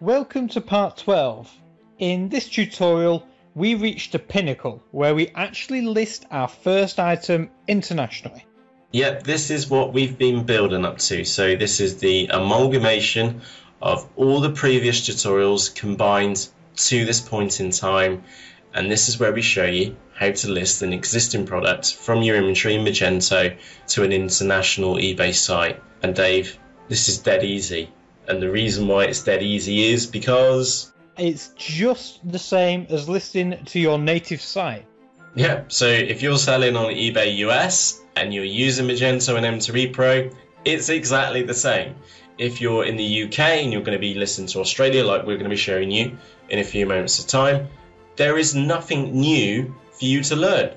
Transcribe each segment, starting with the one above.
Welcome to part 12. In this tutorial, we reached a pinnacle where we actually list our first item internationally. Yep, this is what we've been building up to. So this is the amalgamation of all the previous tutorials combined to this point in time. And this is where we show you how to list an existing product from your inventory in Magento to an international eBay site. And Dave, this is dead easy. And the reason why it's dead easy is because it's just the same as listing to your native site. Yeah, so if you're selling on eBay US and you're using Magento and M2EPro, it's exactly the same. If you're in the UK and you're going to be listening to Australia, like we're going to be showing you in a few moments of time, there is nothing new for you to learn.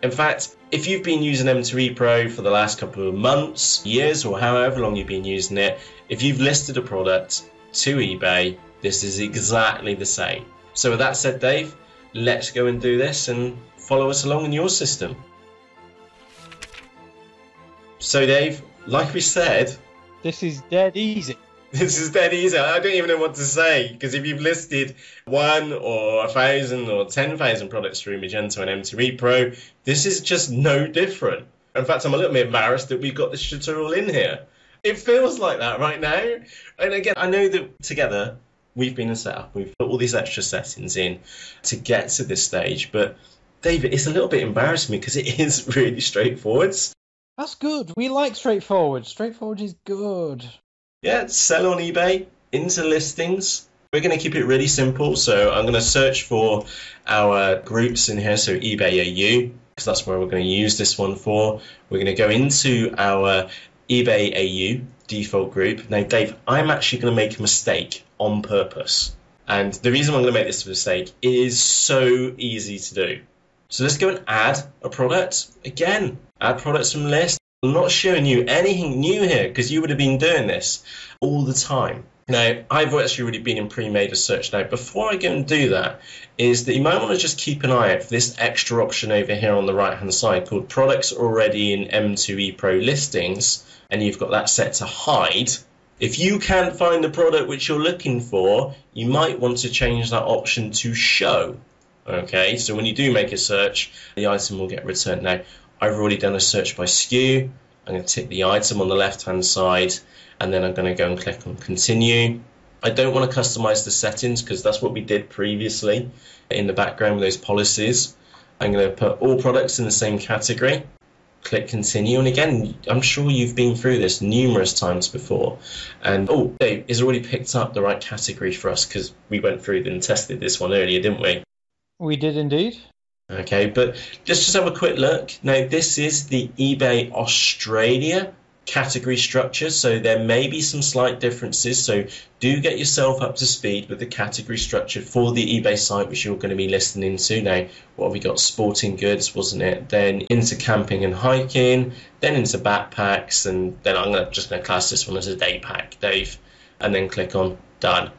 In fact, if you've been using M2EPro for the last couple of months, years, or however long you've been using it, if you've listed a product to eBay, this is exactly the same. So with that said, Dave, let's go and do this and follow us along in your system. So Dave, like we said, this is dead easy. This is dead easy. I don't even know what to say, because if you've listed 1 or 1,000 or 10,000 products through Magento and M2EPro, this is just no different. In fact, I'm a little bit embarrassed that we've got this tutorial in here. It feels like that right now. And again, I know that together we've been set up. We've put all these extra settings in to get to this stage. But David, it's a little bit embarrassing because it is really straightforward. That's good. We like straightforward. Straightforward is good. Yeah, sell on eBay, into listings. We're going to keep it really simple. So I'm going to search for our groups in here. So eBay AU, because that's where we're going to use this one for. We're going to go into our eBay AU default group. Now, Dave, I'm actually going to make a mistake on purpose. And the reason I'm going to make this mistake is so easy to do. So let's go and add a product. Again, add products from list. I'm not showing you anything new here because you would have been doing this all the time. Now, I've actually already been in pre-made a search. Now, before I go and do that, is that you might want to just keep an eye out for this extra option over here on the right-hand side called Products Already in M2EPro Listings, and you've got that set to hide. If you can't find the product which you're looking for, you might want to change that option to Show. Okay, so when you do make a search, the item will get returned. Now, I've already done a search by SKU. I'm going to tick the item on the left-hand side, and then I'm going to go and click on Continue. I don't want to customize the settings because that's what we did previously in the background with those policies. I'm going to put all products in the same category. Click Continue, and again, I'm sure you've been through this numerous times before. And oh, Dave, it's already picked up the right category for us because we went through and tested this one earlier, didn't we? We did indeed. Okay, but just have a quick look. Now, this is the eBay Australia category structure, so there may be some slight differences. So do get yourself up to speed with the category structure for the eBay site, which you're going to be listening into. Now, what have we got? Sporting goods, wasn't it? Then into camping and hiking, then into backpacks, and then just going to class this one as a day pack, Dave, and then click on Done.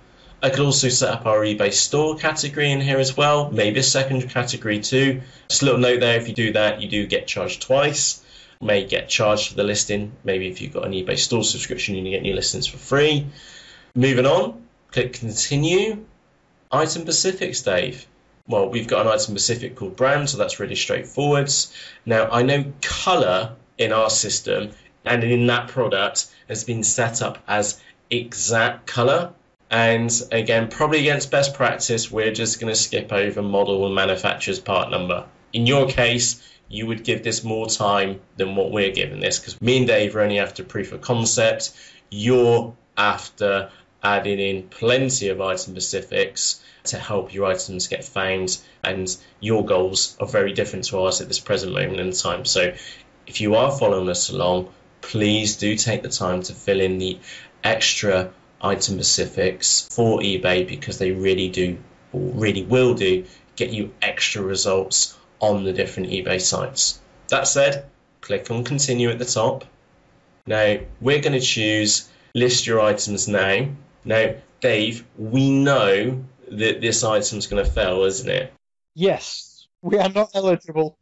I could also set up our eBay store category in here as well, maybe a second category too. Just a little note there, if you do that, you do get charged twice. May get charged for the listing. Maybe if you've got an eBay store subscription, you can get new listings for free. Moving on, click Continue. Item specifics, Dave. Well, we've got an item specific called brand, so that's really straightforward. Now, I know color in our system and in that product has been set up as exact color. And again, probably against best practice, we're just going to skip over model and manufacturer's part number. In your case, you would give this more time than what we're giving this, because me and Dave are only after proof of concept. You're after adding in plenty of item specifics to help your items get found, and your goals are very different to ours at this present moment in time. So if you are following us along, please do take the time to fill in the extra item specifics for eBay, because they really will get you extra results on the different eBay sites. That said, click on Continue at the top. Now, we're going to choose List Your Items Now. Now, Dave, we know that this item's going to fail, isn't it? Yes. We are not eligible.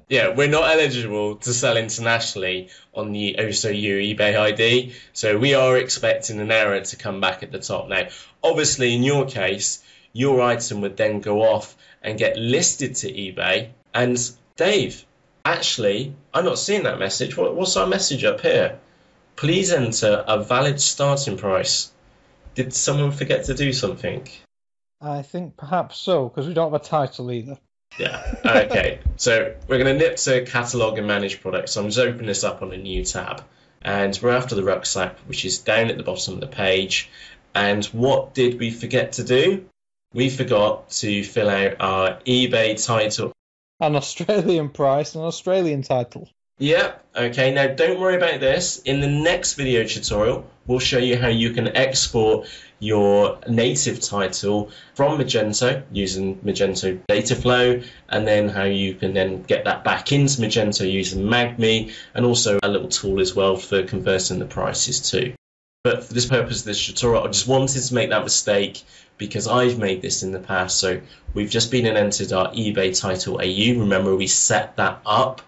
Yeah, we're not eligible to sell internationally on the OSOU eBay ID, so we are expecting an error to come back at the top. Now, obviously, in your case, your item would then go off and get listed to eBay. And Dave, actually, I'm not seeing that message. What's our message up here? Please enter a valid starting price. Did someone forget to do something? I think perhaps so, because we don't have a title either. Yeah, okay. So we're going to nip to Catalog and Manage Products. So I'm just opening this up on a new tab. And we're after the rucksack, which is down at the bottom of the page. And what did we forget to do? We forgot to fill out our eBay title. An Australian price, an Australian title. Yep, okay, now don't worry about this. In the next video tutorial, we'll show you how you can export your native title from Magento using Magento data flow, and then how you can then get that back into Magento using MagMe, and also a little tool as well for converting the prices too. But for this purpose of this tutorial, I just wanted to make that mistake because I've made this in the past. So we've just been and entered our eBay title AU. Remember, we set that up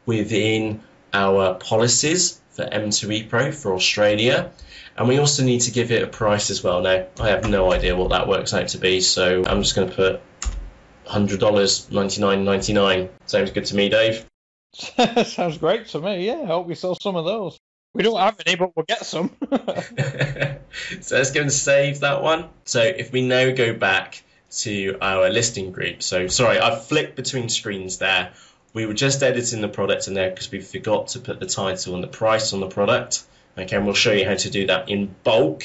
within our policies for M2EPro for Australia, and we also need to give it a price as well. Now, I have no idea what that works out to be, so I'm just going to put $100, $99.99. Sounds good to me, Dave. Sounds great to me, yeah. I hope we sell some of those. We don't have any, but we'll get some. So let's go and save that one. So if we now go back to our listing group, so sorry, I've flicked between screens there. We were just editing the product in there because we forgot to put the title and the price on the product. Okay, and we'll show you how to do that in bulk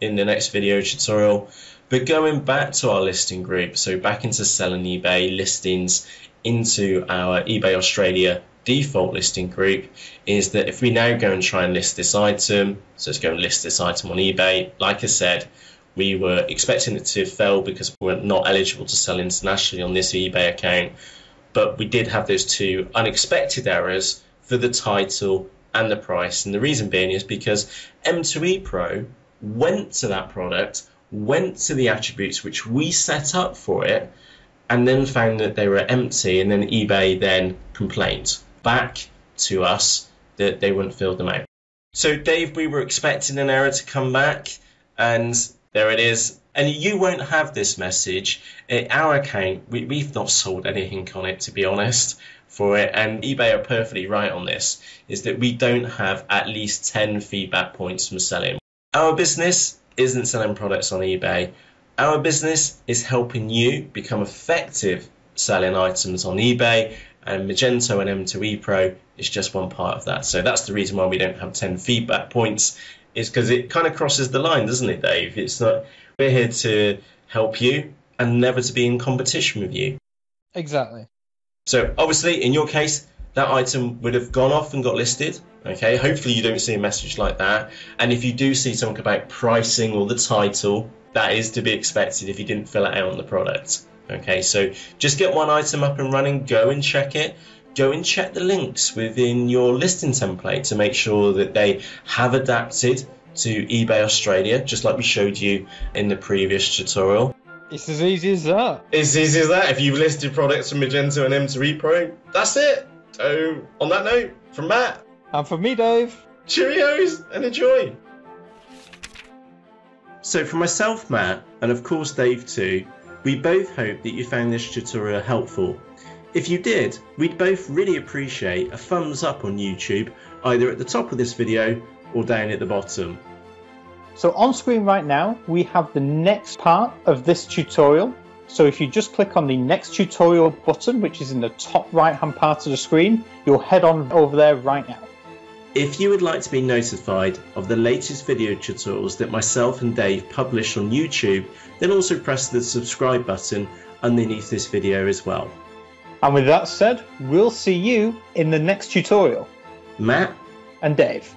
in the next video tutorial. But going back to our listing group, so back into selling eBay listings, into our eBay Australia default listing group, is that if we now go and try and list this item, so let's go and list this item on eBay. Like I said, we were expecting it to fail because we're not eligible to sell internationally on this eBay account. But we did have those two unexpected errors for the title and the price. And the reason being is because M2EPro went to that product, went to the attributes which we set up for it, and then found that they were empty, and then eBay then complained back to us that they wouldn't fill them out. So Dave, we were expecting an error to come back, and there it is. And you won't have this message. Our account, we've not sold anything on it, to be honest, for it. And eBay are perfectly right on this, is that we don't have at least 10 feedback points from selling. Our business isn't selling products on eBay. Our business is helping you become effective selling items on eBay. And Magento and M2EPro is just one part of that. So that's the reason why we don't have 10 feedback points, is because it kind of crosses the line, doesn't it, Dave? It's not... We're here to help you and never to be in competition with you. Exactly. So obviously, in your case, that item would have gone off and got listed. Okay, hopefully you don't see a message like that. And if you do see something about pricing or the title, that is to be expected if you didn't fill it out on the product. Okay, so just get one item up and running, go and check it. Go and check the links within your listing template to make sure that they have adapted to eBay Australia, just like we showed you in the previous tutorial. It's as easy as that. It's easy as that. If you've listed products from Magento and M2EPro, that's it. So on that note, from Matt. And from me, Dave. Cheerios and enjoy. So for myself, Matt, and of course Dave too, we both hope that you found this tutorial helpful. If you did, we'd both really appreciate a thumbs up on YouTube, either at the top of this video or down at the bottom. So on screen right now, we have the next part of this tutorial. So if you just click on the next tutorial button, which is in the top right hand part of the screen, you'll head on over there right now. If you would like to be notified of the latest video tutorials that myself and Dave publish on YouTube, then also press the subscribe button underneath this video as well. And with that said, we'll see you in the next tutorial. Matt and Dave.